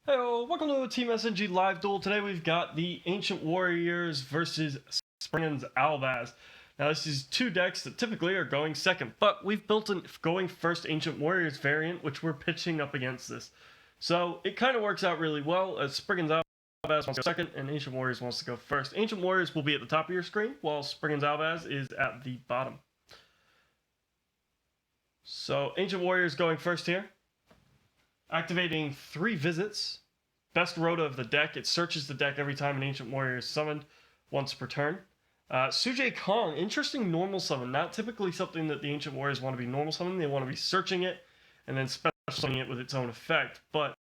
Heyo, welcome to Team SNG Live Duel. Today we've got the Ancient Warriors versus Springans Albaz. Now this is two decks that typically are going second, but we've built a going first Ancient Warriors variant, which we're pitching up against this. So it kind of works out really well, as Springans Albaz wants to go second and Ancient Warriors wants to go first. Ancient Warriors will be at the top of your screen, while Springans Albaz is at the bottom. So Ancient Warriors going first here. Activating 3 visits. Best rota of the deck. It searches the deck every time an Ancient Warrior is summoned, once per turn. Sujay Kong, interesting normal summon. Not typically something that the Ancient Warriors want to be normal summoning. They want to be searching it and then special summoning it with its own effect. But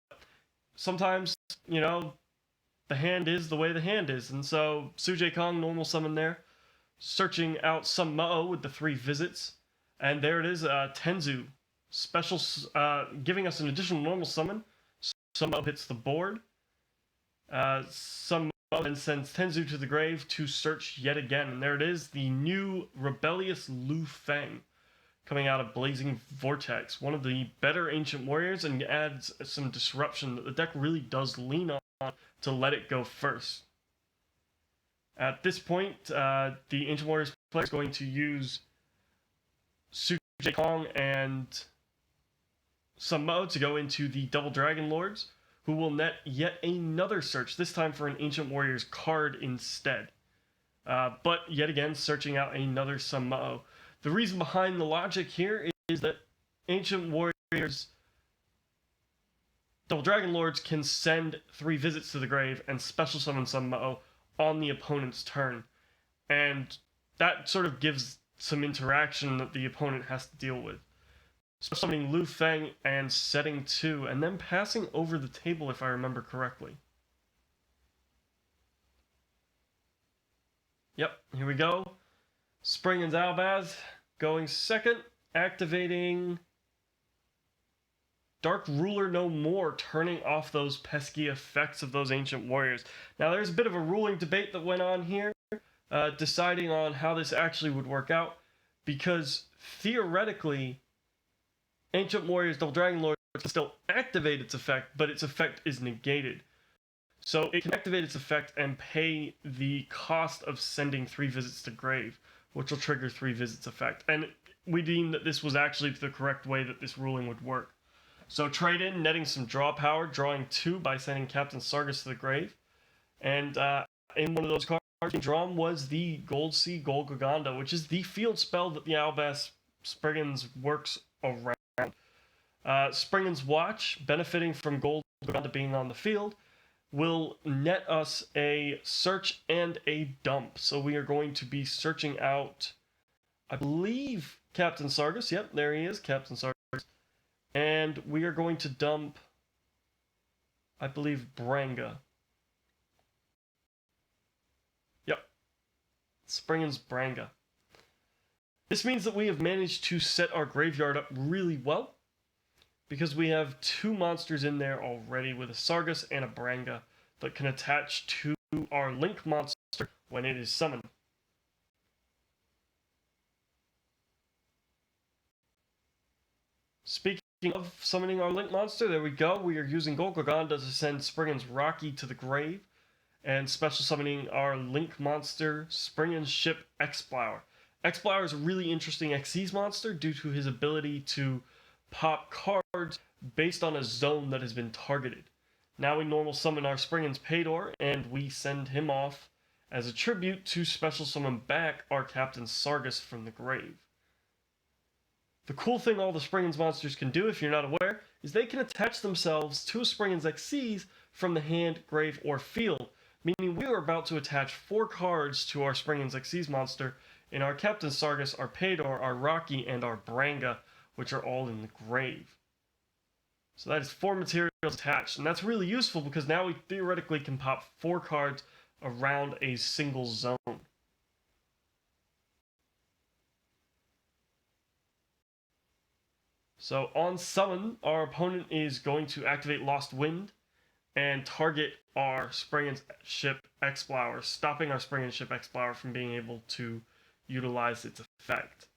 sometimes, you know, the hand is the way the hand is. And so Sujay Kong, normal summon there. Searching out some Mo with the 3 visits. And there it is, Tenzu. Special, giving us an additional normal summon. Some hits the board. Some then sends Tenzu to the grave to search yet again. And there it is, the new rebellious Lu Feng coming out of Blazing Vortex. One of the better Ancient Warriors, and adds some disruption that the deck really does lean on to let it go first. At this point, the Ancient Warriors player is going to use Sujay Kong and some mode to go into the Double Dragon Lords, who will net yet another search, this time for an Ancient Warriors card instead. But yet again, searching out another Summao. The reason behind the logic here is that Ancient Warriors Double Dragon Lords can send 3 visits to the grave and special summon Summao on the opponent's turn. And that sort of gives some interaction that the opponent has to deal with. So summoning Lu Feng and setting 2, and then passing over the table if I remember correctly. Yep, here we go. Springans Albaz going second, activating Dark Ruler No More, turning off those pesky effects of those Ancient Warriors. Now there's a bit of a ruling debate that went on here, deciding on how this actually would work out, because theoretically Ancient Warriors Double Dragon Lord can still activate its effect, but its effect is negated. So it can activate its effect and pay the cost of sending 3 visits to grave, which will trigger 3 visits effect. And we deemed that this was actually the correct way that this ruling would work. So trade in, netting some draw power, drawing 2 by sending Captain Sargus to the grave. And in one of those cards being drawn was the Gold Sea Golgaganda, which is the field spell that the Albaz Springans works around. Springans Watch, benefiting from Gold Golgaganda being on the field, will net us a search and a dump. So we are going to be searching out, I believe, Captain Sargus. Yep, there he is, Captain Sargus. And we are going to dump, I believe, Branga. Yep, Springans Branga. This means that we have managed to set our graveyard up really well, because we have 2 monsters in there already with a Sargus and a Branga that can attach to our Link monster when it is summoned. Speaking of summoning our Link monster, there we go. We are using Golgaganda to send Springans Rocky to the grave, and special summoning our Link monster, Springans Ship Explower. Explower is a really interesting Xyz monster due to his ability to pop cards based on a zone that has been targeted. Now we normal summon our Springans Paydor, and we send him off as a tribute to special summon back our Captain Sargus from the grave. The cool thing all the Springans monsters can do, if you're not aware, is they can attach themselves to a Springans Xyz from the hand, grave, or field, meaning we are about to attach 4 cards to our Springans Xyz monster in our Captain Sargus, our Paydor, our Rocky, and our Branga, which are all in the grave. So that is 4 materials attached, and that's really useful because now we theoretically can pop 4 cards around a single zone. So on summon, our opponent is going to activate Lost Wind and target our Springans Ship Explower, stopping our Springans Ship Explower from being able to utilize its effect.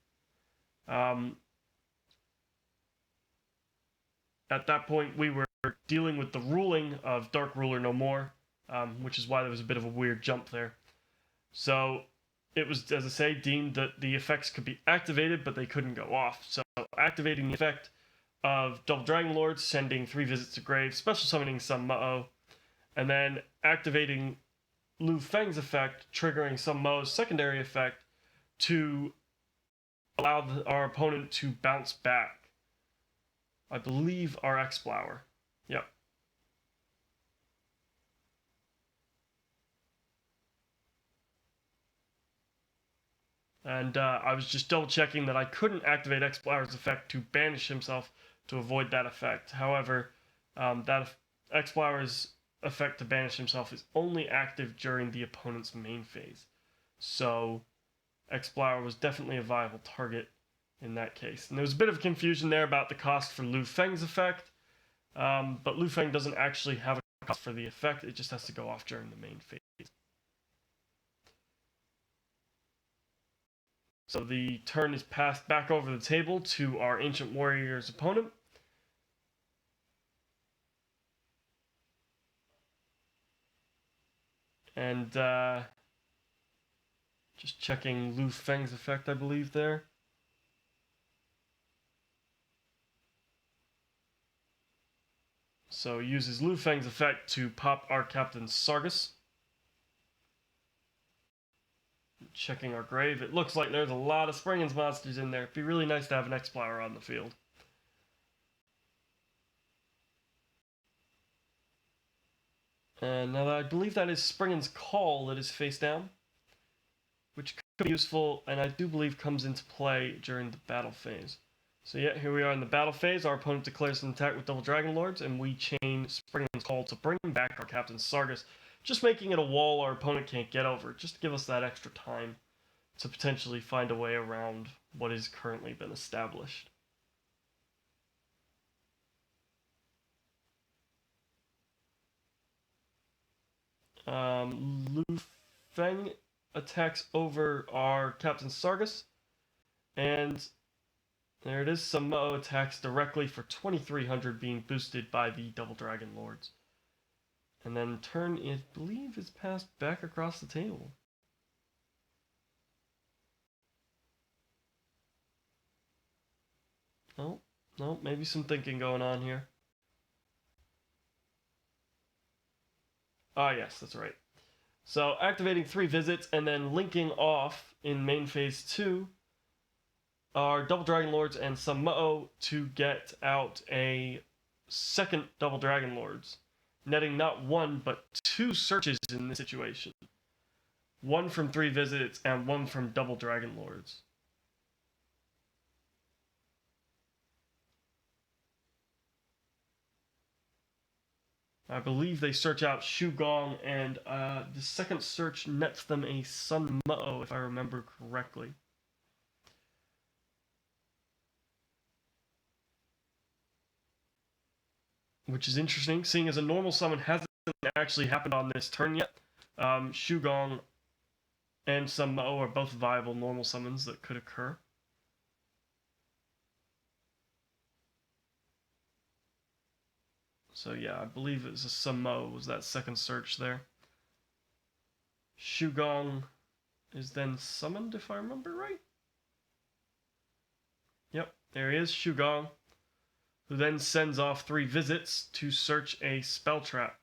At that point, we were dealing with the ruling of Dark Ruler no more, which is why there was a bit of a weird jump there. So it was, as I say, deemed that the effects could be activated, but they couldn't go off. So activating the effect of Double Dragon Lords, sending 3 visits to grave, special summoning some Mo, and then activating Lu Feng's effect, triggering some Mo's secondary effect to allow our opponent to bounce back. I believe our X-Flower. Yep. And I was just double checking that I couldn't activate X-Flower's effect to banish himself to avoid that effect. However, that X-Flower's effect to banish himself is only active during the opponent's main phase. So X-Flower was definitely a viable target in that case. And there was a bit of confusion there about the cost for Lu Feng's effect, but Lu Feng doesn't actually have a cost for the effect, it just has to go off during the main phase. So the turn is passed back over the table to our Ancient Warrior's opponent. And just checking Lu Feng's effect, I believe, there. So uses Lu Feng's effect to pop our Captain Sargus. Checking our grave. It looks like there's a lot of Springans monsters in there. It'd be really nice to have an X-Flower on the field. And now I believe that is Springan's Call that is face down, which could be useful, and I do believe comes into play during the battle phase. So yeah, here we are in the battle phase. Our opponent declares an attack with Double Dragon Lords, and we chain Springans Call to bring back our Captain Sargus, just making it a wall our opponent can't get over, just to give us that extra time to potentially find a way around what has currently been established. Lu Feng attacks over our Captain Sargus, and there it is. Some Mo attacks directly for 2300, being boosted by the Double Dragon Lords. And then turn, I believe, is passed back across the table. Oh, no, maybe some thinking going on here. Ah, yes, that's right. So activating 3 visits and then linking off in main phase 2 are Double Dragon Lords and some Mo to get out a second Double Dragon Lords, netting not 1 but 2 searches in this situation. 1 from 3 visits and 1 from Double Dragon Lords. I believe they search out Shu Gong, and the second search nets them a Sun Mo, if I remember correctly. Which is interesting, seeing as a normal summon hasn't actually happened on this turn yet. Shu Gong and Sun Mo are both viable normal summons that could occur. So yeah, I believe it was a Sun Mo was that second search there. Shu Gong is then summoned, if I remember right. Yep, there he is, Shu Gong, who then sends off 3 visits to search a spell trap.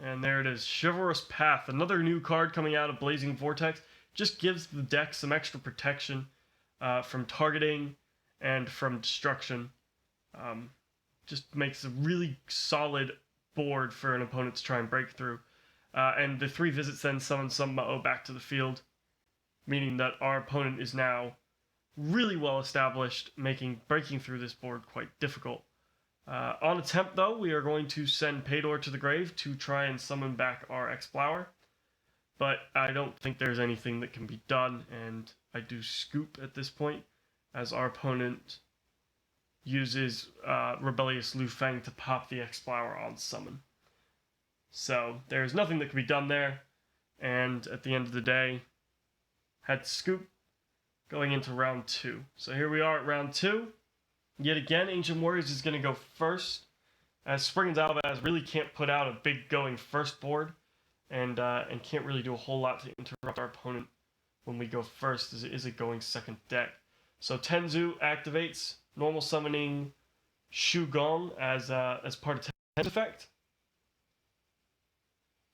And there it is, Chivalrous Path, another new card coming out of Blazing Vortex. Just gives the deck some extra protection from targeting and from destruction. Just makes a really solid board for an opponent to try and break through. And the 3 visits then summon some Mo back to the field, meaning that our opponent is now really well established, making breaking through this board quite difficult. On attempt, though, we are going to send Paydor to the grave to try and summon back our X-Flower. But I don't think there's anything that can be done, and I do scoop at this point, as our opponent uses Rebellious Lu Feng to pop the X-Flower on summon. So there's nothing that can be done there, and at the end of the day, had Scoop going into round 2. So here we are at round 2. Yet again, Ancient Warriors is going to go first, as Springans Albaz really can't put out a big going first board, and can't really do a whole lot to interrupt our opponent when we go first, as it is a going second deck. So Tenzu activates, normal summoning Shu Gong as part of Tenzu's effect.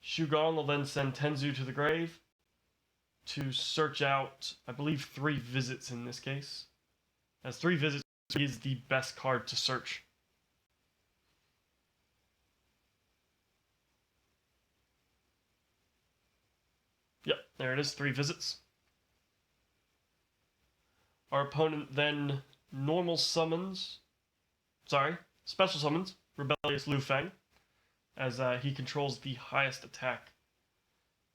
Shu Gong will then send Tenzu to the grave to search out, I believe, 3 visits in this case, as 3 visits is the best card to search. Yep, there it is, 3 visits. Our opponent then special summons Rebellious Lu Feng, as he controls the highest attack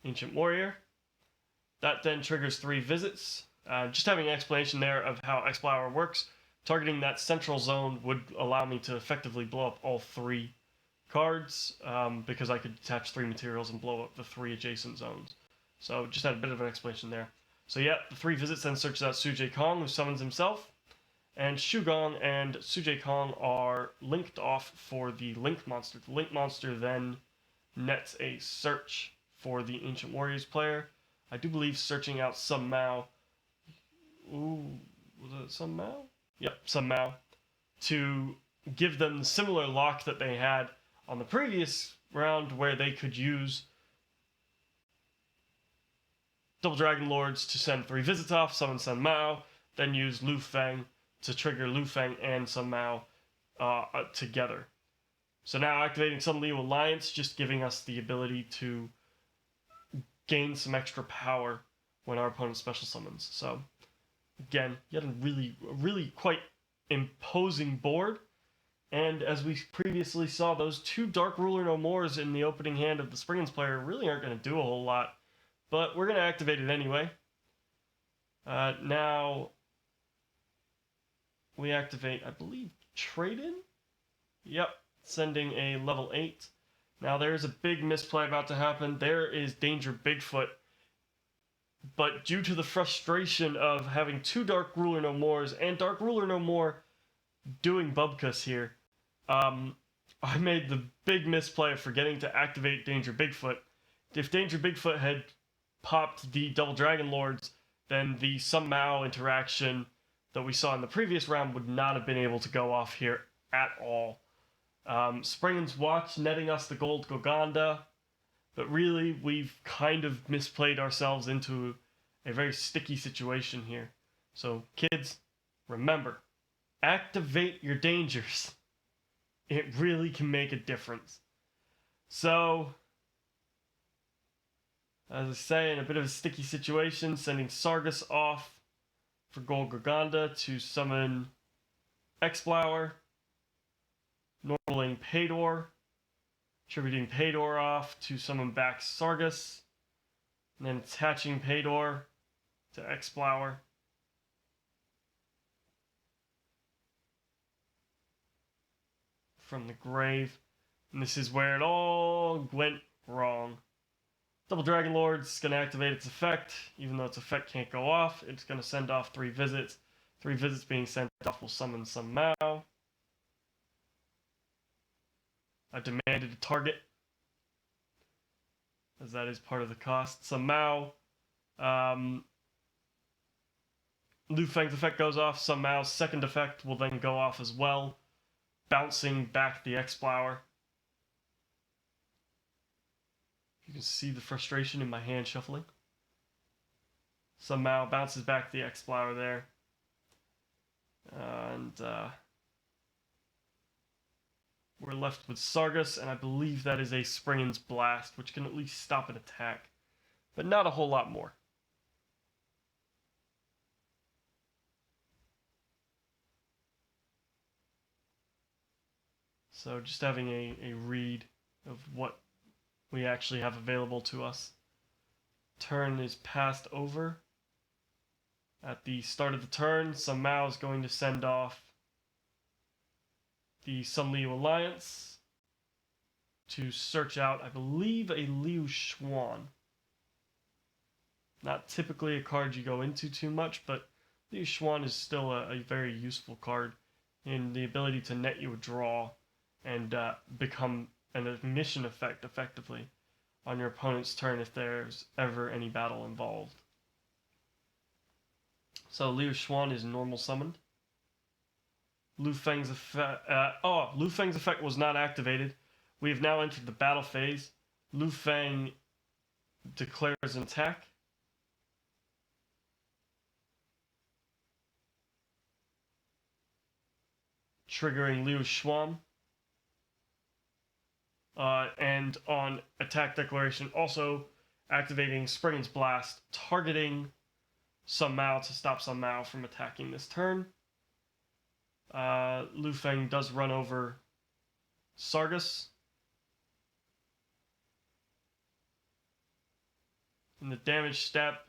Ancient Warrior. That then triggers 3 visits. Just having an explanation there of how Explorer works. Targeting that central zone would allow me to effectively blow up all 3 cards, because I could attach 3 materials and blow up the 3 adjacent zones. So just had a bit of an explanation there. So yeah, the 3 visits then searches out Sujay Kong, who summons himself, and Shu Gong and Sujay Kong are linked off for the Link Monster. The Link Monster then nets a search for the Ancient Warriors player. I do believe searching out Sun Mao. Ooh, was it Sun Mao? Yep, Sun Mao. To give them the similar lock that they had on the previous round, where they could use Double Dragon Lords to send 3 visits off, summon Sun Mao, then use Lu Feng to trigger Lu Feng and Sun Mao together. So now activating Sun Liu Alliance, just giving us the ability to gain some extra power when our opponent special summons. So again, yet a really quite imposing board. And as we previously saw, those 2 Dark Ruler No Mores in the opening hand of the Springans player really aren't going to do a whole lot. But we're going to activate it anyway. Now, we activate, I believe, Trade-In? Yep, sending a level 8. Now, there's a big misplay about to happen. There is Danger Bigfoot. But due to the frustration of having 2 Dark Ruler No Mores and Dark Ruler No More doing Bubkus here, I made the big misplay of forgetting to activate Danger Bigfoot. If Danger Bigfoot had popped the Double Dragon Lords, then the Sun Mao interaction that we saw in the previous round would not have been able to go off here at all. Springans Watch netting us the gold Goganda, but really we've kind of misplayed ourselves into a very sticky situation here. So kids, remember, activate your dangers. It really can make a difference. So, as I say, in a bit of a sticky situation, sending Sargus off for Gold Goganda to summon Explower, normaling Paydor, attributing Paydor off to summon back Sargus, and then attaching Paydor to Explower. From the grave. And this is where it all went wrong. Double Dragon Lord's going to activate its effect. Even though its effect can't go off, it's going to send off 3 visits. 3 visits being sent off will summon Sun Mao. I demanded a target, as that is part of the cost. Sun Mao. Lu Feng's effect goes off. Sun Mao's second effect will then go off as well, bouncing back the Explower. You can see the frustration in my hand shuffling. Sun Mao bounces back the Explower there. And we're left with Sargus, and I believe that is a Springans Blast, which can at least stop an attack, but not a whole lot more. So just having a read of what we actually have available to us. Turn is passed over. At the start of the turn, Sun Mao is going to send off the Sun Liu Alliance to search out, I believe, a Liu Xuan. Not typically a card you go into too much, but Liu Xuan is still a very useful card in the ability to net you a draw and become an ignition effect effectively on your opponent's turn if there's ever any battle involved. So Liu Xuan is normal summoned. Lu Feng's effect. Lu Feng's effect was not activated. We have now entered the battle phase. Lu Feng declares an attack. Triggering Liu Xuan. And on attack declaration, also activating Springans Blast, targeting Sun Mao to stop Sun Mao from attacking this turn. Lu Feng does run over Sargus. In the damage step,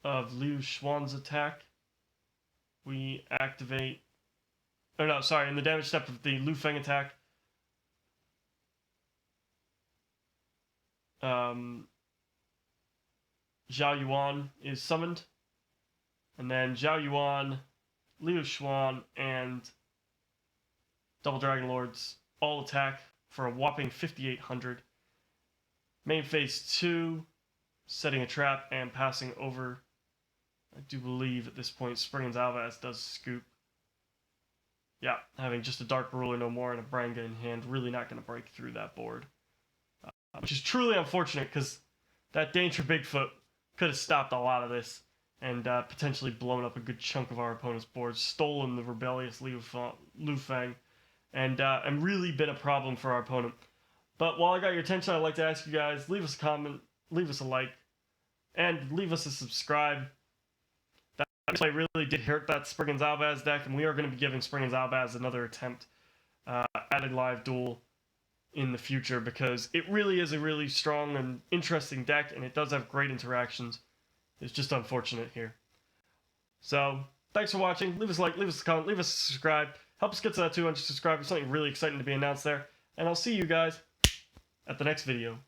of Liu Xuan's attack, we activate... Oh no, sorry, in the damage step of the Lu Feng attack, Zhao Yuan is summoned, and then Zhao Yuan, Liu Xuan, and Double Dragon Lords all attack for a whopping 5,800. Main phase 2, setting a trap and passing over. I do believe at this point Springans Albaz does scoop. Yeah, having just a Dark Ruler no more and a Branga in hand, really not going to break through that board. Which is truly unfortunate, because that Danger Bigfoot could have stopped a lot of this and potentially blown up a good chunk of our opponent's board, stolen the rebellious Lu Feng, and really been a problem for our opponent. But while I got your attention, I'd like to ask you guys, leave us a comment, leave us a like, and leave us a subscribe. That play really did hurt that Springans Albaz deck, and we are going to be giving Springans Albaz another attempt at a live duel in the future, because it really is a really strong and interesting deck, and it does have great interactions. It's just unfortunate here. So, thanks for watching. Leave us a like, leave us a comment, leave us a subscribe. Help us get to that 200 subscribers. Something really exciting to be announced there. And I'll see you guys at the next video.